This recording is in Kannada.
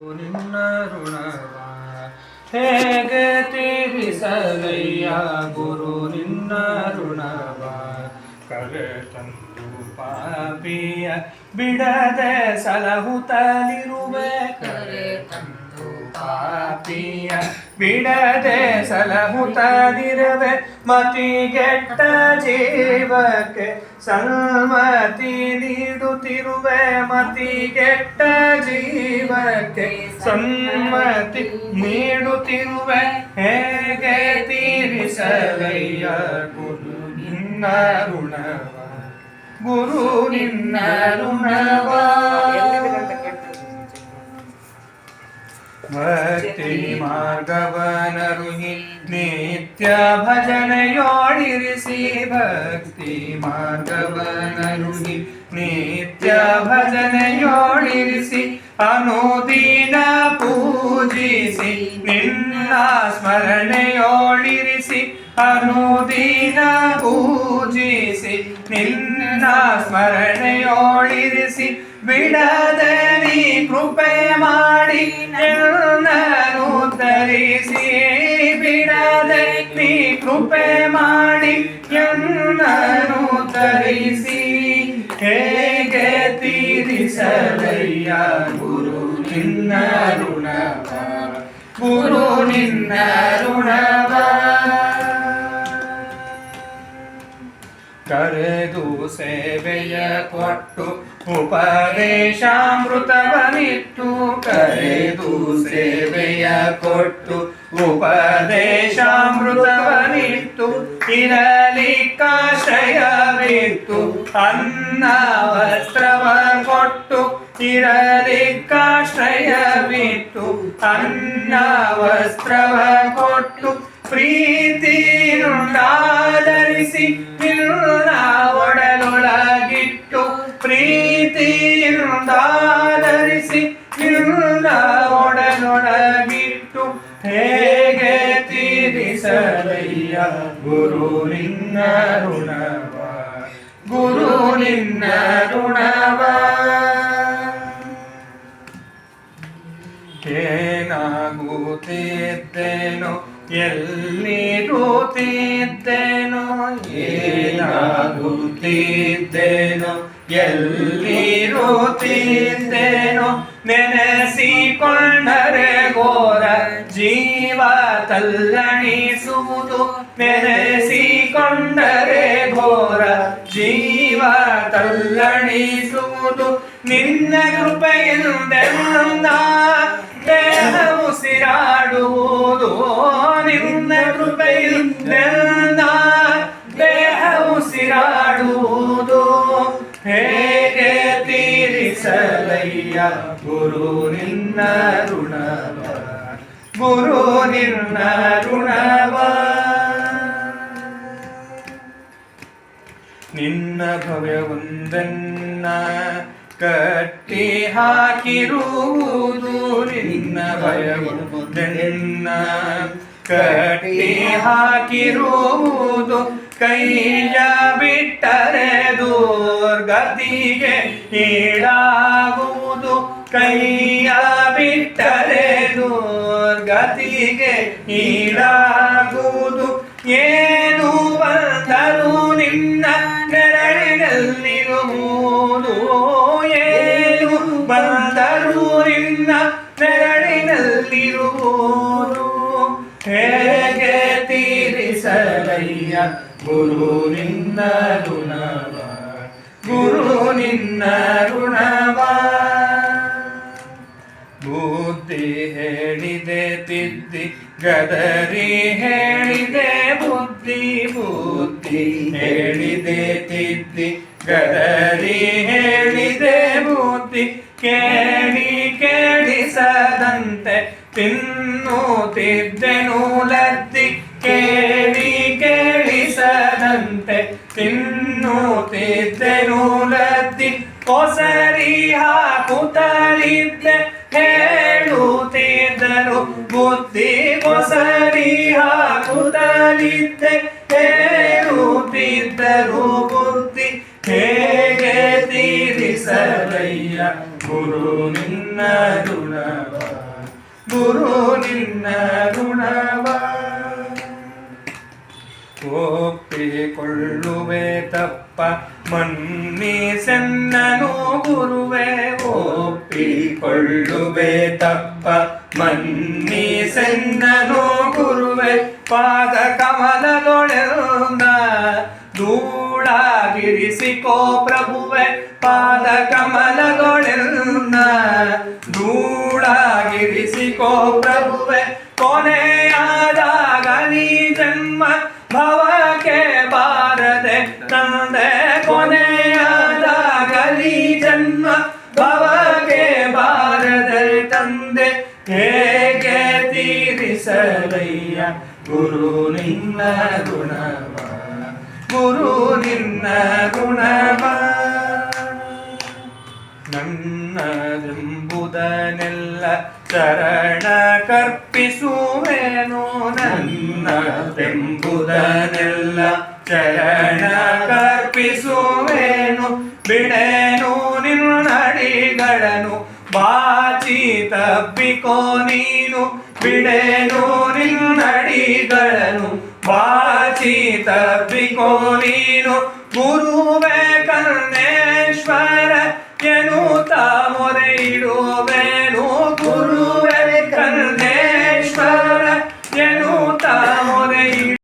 ನಿನ್ನ ಋಣವ ಹೇಗೆ ತೀರಿಸಲಯ್ಯ ಗುರು ನಿನ್ನ ಋಣವ ಕರೆ ತಂದು ಪಾಪಿಯ ಬಿಡದೆ ಸಲಹುತ್ತಲಿರುವೆ ಕರೆ ತಂದು ಪಾಪಿಯ ಬಿಡದೆ ಸಲಹುತ್ತಲಿರುವೆ ಮತಿಗೆಟ್ಟ ಜೀವಕ್ಕೆ ಸನ್ಮತಿ ನೀಡುತ್ತಿರುವೆ ಮತಿಗೆಟ್ಟ ಜೀವಕ್ಕೆ ಸನ್ಮತಿ ನೀಡುತ್ತಿರುವೆ ಹೇಗೆ ತೀರಿಸಲಯ್ಯ ಗುರು ನಿನ್ನ ಋಣವ ಗುರು ನಿನ್ನ ಋಣವ ಭಕ್ತಿ ಮಾರ್ಗವನರುಹಿ ನಿತ್ಯ ಭಜನೆಯೋಡಿರಿಸಿ ಭಕ್ತಿ ಮಾರ್ಗವನರುಹಿ ನಿತ್ಯ ಭಜನೆಯೋಡಿರಿಸಿ ಅನುದಿನ ಪೂಜಿಸಿ ನಿನ್ನ ಸ್ಮರಣೆಯೋಡಿರಿಸಿ ಅನುದಿನ ಪೂಜಿಸಿ ನಿನ್ನ ಸ್ಮರಣೆಯೋಡಿರಿಸಿ ಬಿಡದೆ ನೀ ಕೃಪೆ ಮಾಡಿ ಎಲ್ಲರೂ ಧರಿಸಿ ಬಿಡದೆ ನೀ ಕೃಪೆ ಮಾಡಿ ಎಲ್ಲರೂ ಧರಿಸಿ ಹೇಗೆ ತೀರಿಸಲಯ್ಯ ಗುರು ನಿನ್ನ ಋಣವ ಗುರು ನಿನ್ನ ಋಣವ ಕರೆದು ಸೇವೆಯ ಕೊಟ್ಟು ಉಪದೇಶಾಮೃತವನಿತ್ತು ಕರೆದು ಸೇವೆಯ ಕೊಟ್ಟು ಉಪದೇಶಾಮೃತವನಿತ್ತು ಇರಲಿಕ್ಕಾಶ್ರಯವಿತ್ತು ಅನ್ನ ವಸ್ತ್ರವ ಕೊಟ್ಟು ಇರಲಿಕ್ಕಾಶ್ರಯವಿತ್ತು ಅನ್ನ ವಸ್ತ್ರವ ಕೊಟ್ಟು ಪ್ರೀತಿಯುಂಟಾದರಿಸಿ ನಿನ್ನ ಒಡಲೊಳಗಿಟ್ಟು ಪ್ರೀತಿಯುಂಟಾದರಿಸಿ ನಿನ್ನ ಒಡಲೊಳಗಿಟ್ಟು ಹೇಗೆ ತೀರಿಸಲಯ್ಯ ಗುರು ನಿನ್ನ ಋಣವ ಗುರು ನಿನ್ನ ಋಣವ ಏನಾಗುತ್ತಿದ್ದೇನೋ ಎಲ್ಲಿರುತ್ತಿದ್ದೇನೋ ಏನಾಗುತ್ತಿದ್ದೇನೋ ಎಲ್ಲಿರುತ್ತಿದ್ದೇನೋ ನೆನೆಸಿಕೊಂಡರೆ ಘೋರ ಜೀವ ತಲ್ಲಣಿಸುವುದು ನೆನೆಸಿಕೊಂಡರೆ ಘೋರ ಜೀವ ತಲ್ಲಣಿಸುವುದು ನಿನ್ನ ಕೃಪೆಯಿಂದೆಲ್ಲ ದೇಹ ಉಸಿರಾಡುವುದು ನಿನ್ನ ಕೃಪೆಯಿಂದೆಲ್ಲ ದೇಹ ಉಸಿರಾಡುವುದು ಹೇಗೆ ತೀರಿಸಲಯ್ಯ ಗುರು ನಿನ್ನ ಋಣವ ಗುರು ನಿನ್ನ ಋಣವ ನಿನ್ನ ಭವ್ಯವೊಂದನ್ನ ಕಟ್ಟಿ ಹಾಕಿರುವುದು ನಿನ್ನ ಭಯವೊಂದನ್ನ ಕಟ್ಟಿ ಹಾಕಿರುವುದು ಕೈಯ ಬಿಟ್ಟರೆ ದುರ್ಗತಿಗೆ ಈಡಾಗುವುದು ಕೈಯ ಬಿಟ್ಟರೆ ದುರ್ಗತಿಗೆ ಈಡಾಗುವುದು ಏನು ಬಂದರೂ ನಿನ್ನ ನೆರಳಿನಲ್ಲಿರುವುದು ಏನು ಬಂದರೂ ನಿನ್ನ ನೆರಳಿನಲ್ಲಿರುವುದು ಹೇಗೆ ತೀರಿಸಲಯ್ಯ ಗುರು ನಿನ್ನ ಋಣವ ಗುರು ನಿನ್ನ ಋಣವ ಬುದ್ಧಿ ಹೇಳಿದೆ ತಿದ್ದಿ ಗದರಿ ಹೇಳಿದೆ ಬುದ್ಧಿ ಬುದ್ಧಿ ಹೇಳಿದೆ ತಿದ್ದಿ ಗದರಿ ಹೇಳಿದೆ ಬುದ್ಧಿ ಕೇಳಿ ಕೇಳಿಸದಂತೆ ತಿನ್ನುತ್ತಿದ್ದೆನು ಲದ್ದಿ ಕೇಳಿ ಕೇಳಿಸದಂತೆ ತಿನ್ನುತ್ತಿದ್ದೆನು ಲದ್ದಿ ಕೊಸರಿ ಹಾಕುತ್ತಲಿದ್ದೆ ಹೇಳುತ್ತಿದ್ದರು ಬುದ್ಧಿ ಕೊಸರಿ ಹಾಕುತ್ತಲಿದ್ದೆ ಹೇಳುತ್ತಿದ್ದರು ಬುದ್ಧಿ ಹೇಗೆ ತೀರಿಸಲಯ್ಯ ಗುರು ನಿನ್ನ ಋಣವ ಗುರು ನಿನ್ನ ಋಣವ ಒಪ್ಪಿಕೊಳ್ಳುವೆ ತಪ್ಪ ಮನ್ನಿಸೆನ್ನನು ಗುರುವೆ ಒಪ್ಪಿಕೊಳ್ಳುವೆ ತಪ್ಪ ಮನ್ನಿಸೆನ್ನನು ಗುರುವೆ ಪಾದ ಕಮಲದೊಳೆಂದ ಧೂಳಾಗಿರಿಸಿಕೋ ಪ್ರಭುವೆ ಪಾದ ಕಮಲದೊಳೆಂದ ಧೂಳಾಗಿರಿಸಿಕೋ ಪ್ರಭುವೆ ಕೊನೆಯಾದಾಗಲಿ ಜನ್ಮ ಭವಕ್ಕೆ ಬಾರದೆ ತಂದೆ ಕೊನೆಯಾದಾಗಲಿ ಜನ್ಮ ಭವಕ್ಕೆ ಬಾರದೆ ತಂದೆ ಹೇಗೆ ತೀರಿಸಲಯ್ಯ ಗುರು ನಿನ್ನ ಋಣವ ಗುರು ನಿನ್ನ ಋಣವ ನನ್ನದೆಂಬುದನೆಲ್ಲ ಶರಣ ಕರ್ಪಿಸುವೆನು ನನ್ನದೆಂಬುದನೆಲ್ಲ ಶರಣ ಕರ್ಪಿಸುವೆನು ಬಿಡೆನು ನಿನ್ನಡಿಗಳನ್ನು ಬಾಚಿ ತಪ್ಪಿಕೋ ನೀನು ಬಿಡೆನು ನಿನ್ನಡಿಗಳನ್ನು ಬಾಚಿ ತಪ್ಪಿಕೋ ನೀನು ಗುರುವೇ ಕರ್ಣೇಶ್ವರ ಎನ್ನುತ್ತಾ ಮೊರೆ ಇಡುವೆ